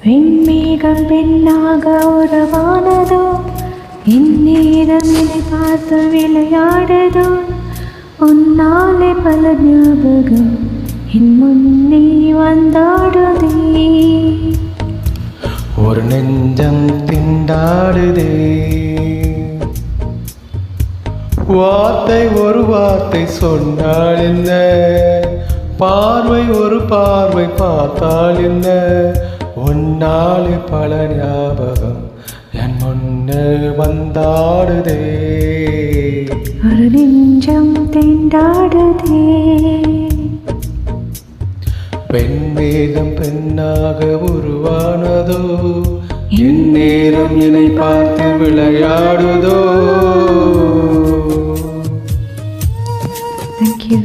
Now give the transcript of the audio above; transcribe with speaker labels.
Speaker 1: வெண்மேகம் பெண்ணாக உறவானதோ, இந்நேரம் என்னை பார்த்து விளையாடுதோ, உன்னாலே பல ஞாபகம் என் முன்னே வந்தாடுதே.
Speaker 2: ஒரு நெஞ்சம் திண்டாடுதே, வார்த்தை ஒரு வார்த்தை சொன்னால் என்ன, பார்வை ஒரு பார்வை பார்த்தால் என்ன, உன்னாலே பல ஞாபகம் என் முன்னே வந்தாடுதே.
Speaker 1: ஒரு நெஞ்சம் திண்டாடுதே,
Speaker 2: பெண்மேகம் பெண்ணாக உருவானதோ, இந்நேரம் என்னை பார்த்து விளையாடுதோ.
Speaker 1: Thank you.